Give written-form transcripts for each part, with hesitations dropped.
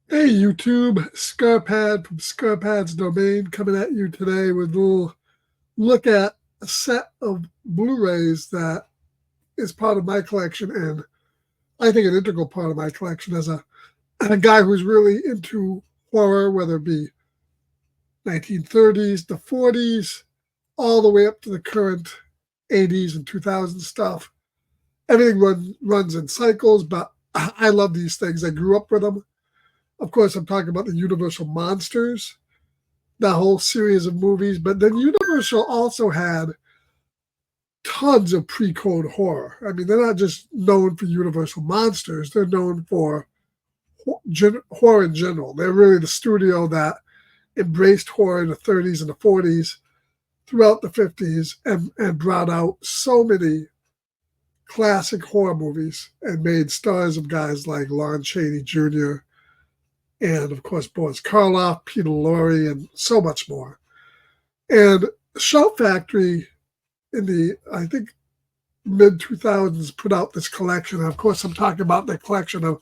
Hey YouTube, Scarpad from Scarpad's Domain coming at you today with a little look at a set of Blu-rays that is part of my collection and I think an integral part of my collection as a guy who's really into horror, whether it be 1930s to 40s, all the way up to the current 80s and 2000s stuff. Everything runs in cycles, but I love these things. I grew up with them. Of course, I'm talking about the Universal Monsters, that whole series of movies. But then Universal also had tons of pre-code horror. I mean, they're not just known for Universal Monsters; they're known for horror in general. They're really the studio that embraced horror in the 30s and the 40s, throughout the 50s, and brought out so many classic horror movies and made stars of guys like Lon Chaney Jr. and, of course, Boris Karloff, Peter Lorre, and so much more. And Shout Factory in the, I think, mid 2000s put out this collection. And of course, I'm talking about the collection of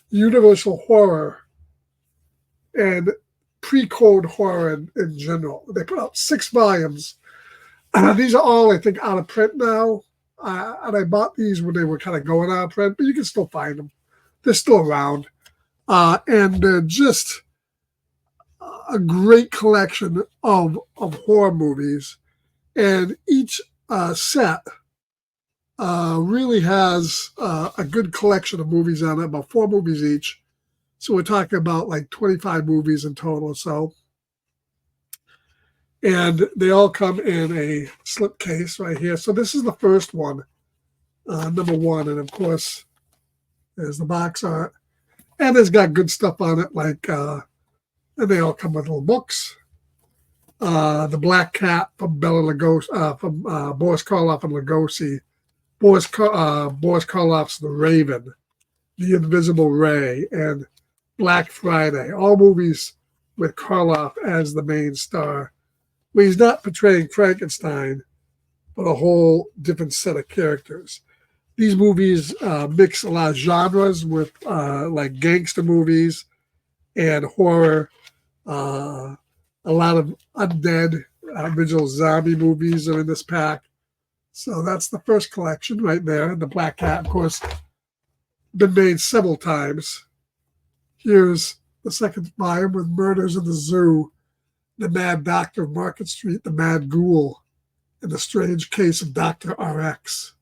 Universal horror and pre-code horror in general. They put out 6 volumes. These are all, I think, out of print now. And I bought these when they were kind of going out of print, but you can still find them. They're still around. And they're just a great collection of horror movies. And each set really has a good collection of movies on it, about 4 movies each. So we're talking about like 25 movies in total. So, and they all come in a slipcase right here. So this is the first one, number 1. And of course, there's the box art. And it's got good stuff on it, like, and they all come with little books. The Black Cat from Bela Lugosi, from Boris Karloff and Lugosi. Boris Karloff's The Raven, The Invisible Ray, and Black Friday. All movies with Karloff as the main star. Well, he's not portraying Frankenstein, but a whole different set of characters. These movies mix a lot of genres with like gangster movies and horror. A lot of undead original zombie movies are in this pack. So that's the first collection right there. The Black Cat, of course, been made several times. Here's the second volume with Murders in the Zoo, The Mad Doctor of Market Street, The Mad Ghoul, and The Strange Case of Dr. RX.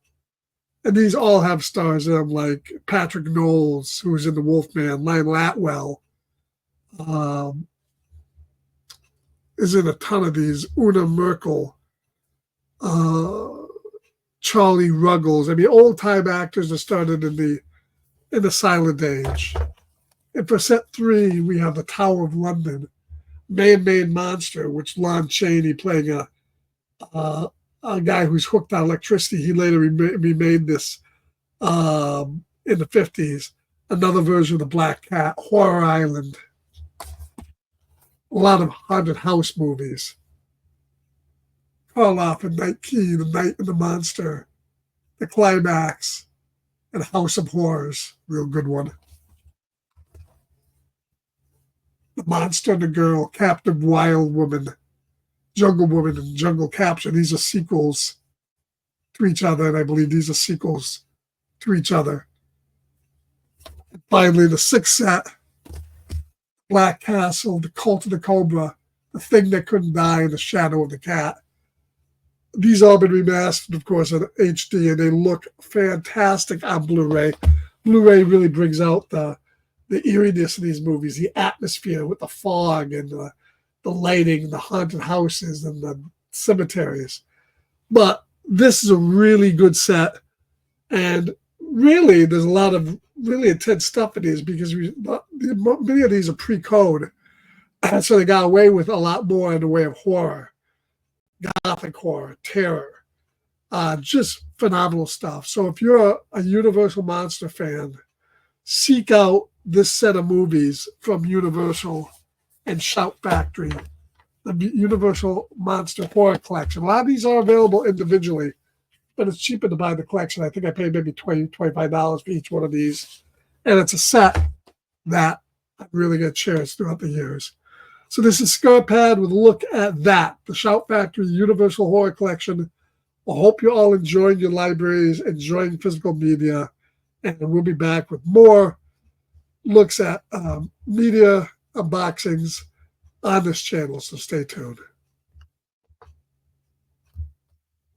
And these all have stars in them, like Patrick Knowles, who's in The Wolfman, Lionel Atwell, is in a ton of these, Una Merkel, Charlie Ruggles. I mean, old-time actors that started in the silent age. And for set 3, we have The Tower of London, Man-Made Monster, which Lon Chaney playing a guy who's hooked on electricity. He later remade this in the 50s. Another version of The Black Cat, Horror Island. A lot of haunted house movies. Karloff and Night Key, The Night and the Monster, The Climax, and House of Horrors. Real good one. The Monster and the Girl, Captive Wild Woman, Jungle Woman, and Jungle Capture. These are sequels to each other, and I believe these are sequels to each other. And finally, the 6th set, Black Castle, The Cult of the Cobra, The Thing That Couldn't Die, and The Shadow of the Cat. These all been remastered, of course, in HD, and they look fantastic on Blu-ray. Blu-ray really brings out the eeriness of these movies, the atmosphere with the fog and the lighting, the haunted houses and the cemeteries. But this is a really good set. And really, there's a lot of really intense stuff in these because many of these are pre-code. So they got away with a lot more in the way of horror, gothic horror, terror. Just phenomenal stuff. So if you're a Universal Monster fan, seek out this set of movies from Universal and Shout Factory, the Universal Monster Horror Collection. A lot of these are available individually, but it's cheaper to buy the collection. I think I paid maybe $20, $25 for each one of these. And it's a set that I've really got shares throughout the years. So this is Pad with a look at that, the Shout Factory Universal Horror Collection. I hope you're all enjoying your libraries, enjoying physical media, and we'll be back with more looks at media unboxings on this channel, so stay tuned.